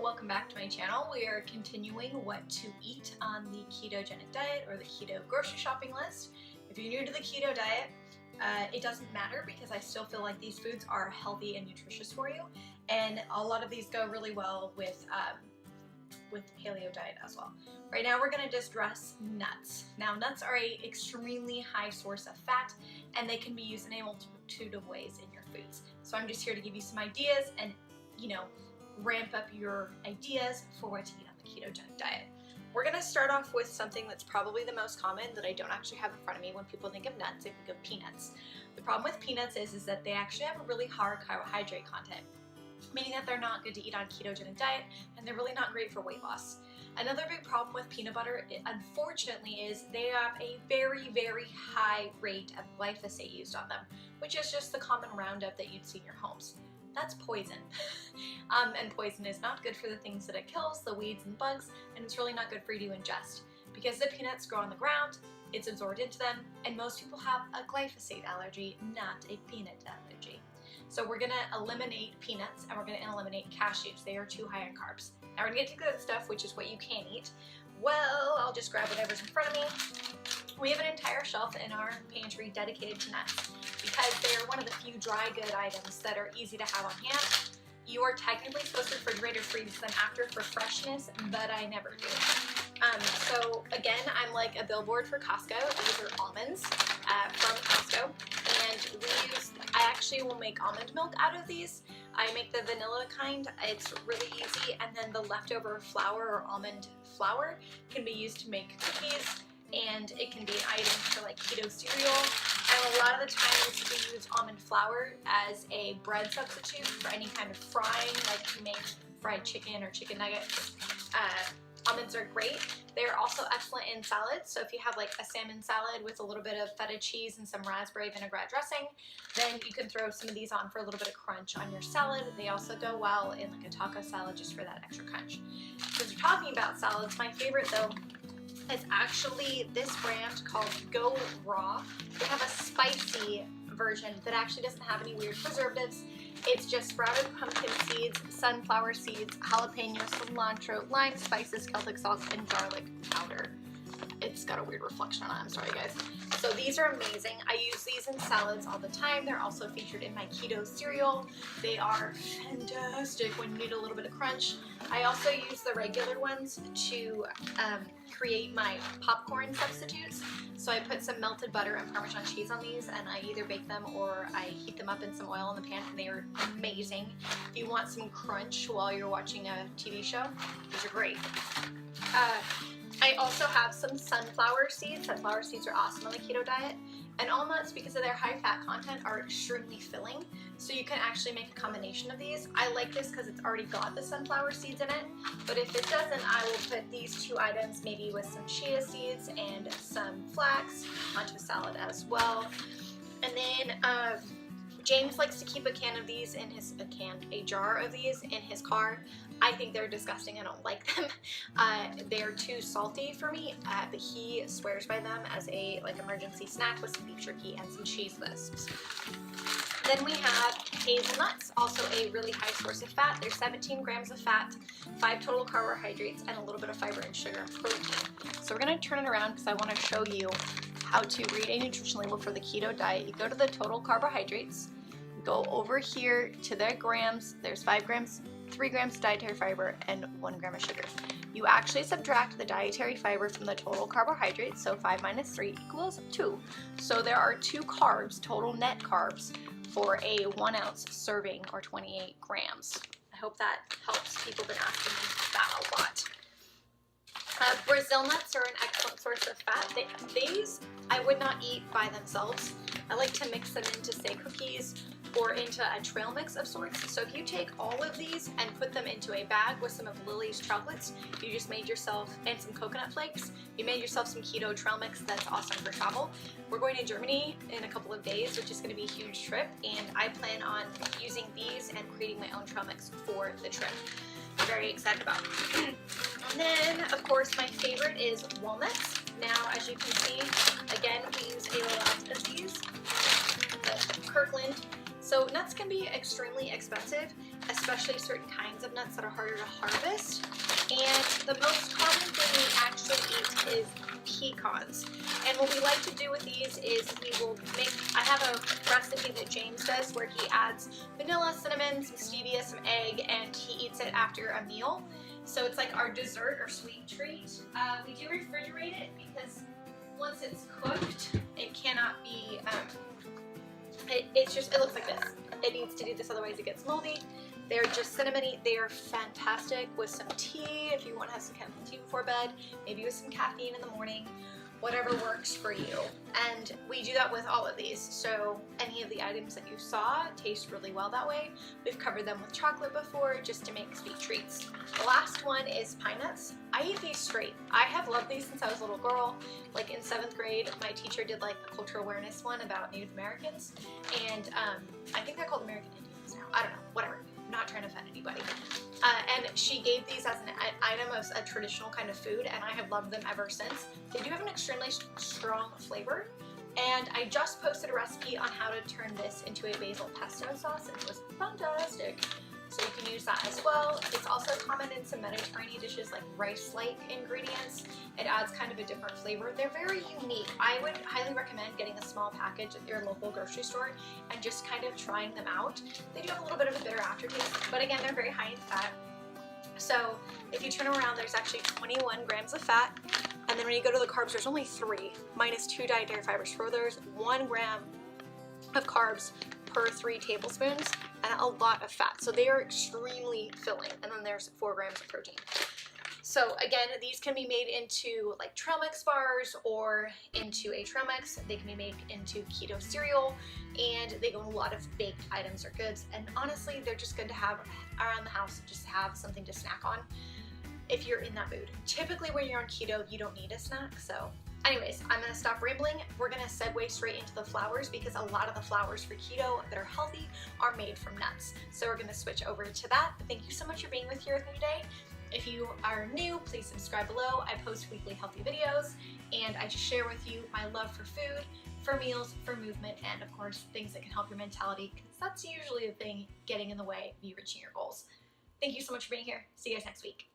welcome back to my channel. We are continuing what to eat on the ketogenic diet or the keto grocery shopping list. If you're new to the keto diet, it doesn't matter because I still feel like these foods are healthy and nutritious for you, and a lot of these go really well with the paleo diet as well. Right now we're going to just address nuts. Now nuts are a extremely high source of fat, and they can be used in a multitude of ways in your foods. So I'm just here to give you some ideas and, ramp up your ideas for what to eat on the ketogenic diet. We're going to start off with something that's probably the most common that I don't actually have in front of me when people think of nuts. They think of peanuts. The problem with peanuts is that they actually have a really hard carbohydrate content, meaning that they're not good to eat on ketogenic diet, and they're really not great for weight loss. Another big problem with peanut butter, unfortunately, is they have a very, very high rate of glyphosate used on them, which is just the common Roundup that you'd see in your homes. That's poison. And poison is not good for the things that it kills, the weeds and bugs, and it's really not good for you to ingest. Because the peanuts grow on the ground, it's absorbed into them, and most people have a glyphosate allergy, not a peanut allergy. So we're going to eliminate peanuts and we're going to eliminate cashews. They are too high in carbs. Now we're going to get to good stuff, which is what you can eat. Well, I'll just grab whatever's in front of me. We have an entire shelf in our pantry dedicated to nuts because they are one of the few dry good items that are easy to have on hand. You are technically supposed to refrigerate or freeze them after for freshness, but I never do. So again, I'm like a billboard for Costco. These are almonds from Costco, and I actually will make almond milk out of these. I make the vanilla kind. It's really easy, and then the leftover flour or almond flour can be used to make cookies, and it can be an item for like keto cereal. And a lot of the times we use almond flour as a bread substitute for any kind of frying, like you make fried chicken or chicken nuggets. Almonds are great. They're also excellent in salads. So if you have like a salmon salad with a little bit of feta cheese and some raspberry vinaigrette dressing, then you can throw some of these on for a little bit of crunch on your salad. They also go well in like a taco salad just for that extra crunch. Since we're talking about salads, my favorite though is actually this brand called Go Raw. They have a spicy version that actually doesn't have any weird preservatives. It's just sprouted pumpkin seeds, sunflower seeds, jalapeno, cilantro, lime, spices, Celtic salt, and garlic powder. It's got a weird reflection on it, I'm sorry guys. So these are amazing. I use these in salads all the time. They're also featured in my keto cereal. They are fantastic when you need a little bit of crunch. I also use the regular ones to create my popcorn substitutes. So I put some melted butter and Parmesan cheese on these, and I either bake them or I heat them up in some oil in the pan, and they are amazing. If you want some crunch while you're watching a TV show, these are great. I also have some sunflower seeds. Sunflower seeds are awesome on the keto diet. And almonds, because of their high fat content, are extremely filling. So you can actually make a combination of these. I like this because it's already got the sunflower seeds in it. But if it doesn't, I will put these two items, maybe with some chia seeds and some flax, onto a salad as well. And then James likes to keep a jar of these in his car. I think they're disgusting. I don't like them. They're too salty for me, but he swears by them as a emergency snack with some beef jerky and some cheese wisps. Then we have hazelnuts, also a really high source of fat. There's 17 grams of fat, 5 total carbohydrates, and a little bit of fiber and sugar and protein. So we're going to turn it around because I want to show you how to read a nutrition label for the keto diet. You go to the total carbohydrates, go over here to the grams. There's 5 grams, 3 grams dietary fiber, and 1 gram of sugar. You actually subtract the dietary fiber from the total carbohydrates, so 5 minus 3 equals 2. So there are 2 carbs, total net carbs, for a 1 ounce serving, or 28 grams. I hope that helps. People have been asking me that a lot. Brazil nuts are an excellent source of fat. These I would not eat by themselves. I like to mix them into, say, cookies or into a trail mix of sorts. So if you take all of these and put them into a bag with some of Lily's chocolates, you just made yourself, and some coconut flakes, you made yourself some keto trail mix that's awesome for travel. We're going to Germany in a couple of days, which is going to be a huge trip, and I plan on using these and creating my own trail mix for the trip. I'm very excited about it. And then, of course, my favorite is walnuts. Now, as you can see, again, we use a lot of these. The Kirkland So nuts can be extremely expensive, especially certain kinds of nuts that are harder to harvest. And the most common thing we actually eat is pecans. And what we like to do with these is I have a recipe that James does where he adds vanilla, cinnamon, some stevia, some egg, and he eats it after a meal. So it's like our dessert or sweet treat. We do refrigerate it because once it's cooked, it cannot be, it looks like this. It needs to do this, otherwise it gets moldy. They're just cinnamony. They are fantastic with some tea if you want to have some chamomile tea before bed, maybe with some caffeine in the morning, whatever works for you. And we do that with all of these. So any of the items that you saw taste really well that way. We've covered them with chocolate before just to make sweet treats. The last one is pine nuts. I eat these straight. I have loved these since I was a little girl. Like in 7th grade, my teacher did like a cultural awareness one about Native Americans. And I think they're called American Indians now. I don't know, whatever. I'm not trying to offend anybody. And she gave these as an item of a traditional kind of food, and I have loved them ever since. They do have an extremely strong flavor, and I just posted a recipe on how to turn this into a basil pesto sauce, and it was fantastic. So you can use that as well. It's also common in some Mediterranean dishes like rice-like ingredients. It adds kind of a different flavor. They're very unique. I would highly recommend getting a small package at your local grocery store and just kind of trying them out. They do have a little bit of a bitter aftertaste, but again, they're very high in fat. So if you turn around, there's actually 21 grams of fat. And then when you go to the carbs, there's only 3, minus 2 dietary fibers. So there's 1 gram of carbs per 3 tablespoons and a lot of fat. So they are extremely filling. And then there's 4 grams of protein. So again, these can be made into like trail mix bars or into a trail mix. They can be made into keto cereal, and they go in a lot of baked items or goods. And honestly, they're just good to have around the house, just have something to snack on if you're in that mood. Typically when you're on keto, you don't need a snack. So anyways, I'm gonna stop rambling. We're gonna segue straight into the flours because a lot of the flours for keto that are healthy are made from nuts. So we're gonna switch over to that. But thank you so much for being here with me today. If you are new, please subscribe below. I post weekly healthy videos, and I just share with you my love for food, for meals, for movement, and of course, things that can help your mentality, because that's usually the thing getting in the way of you reaching your goals. Thank you so much for being here. See you guys next week.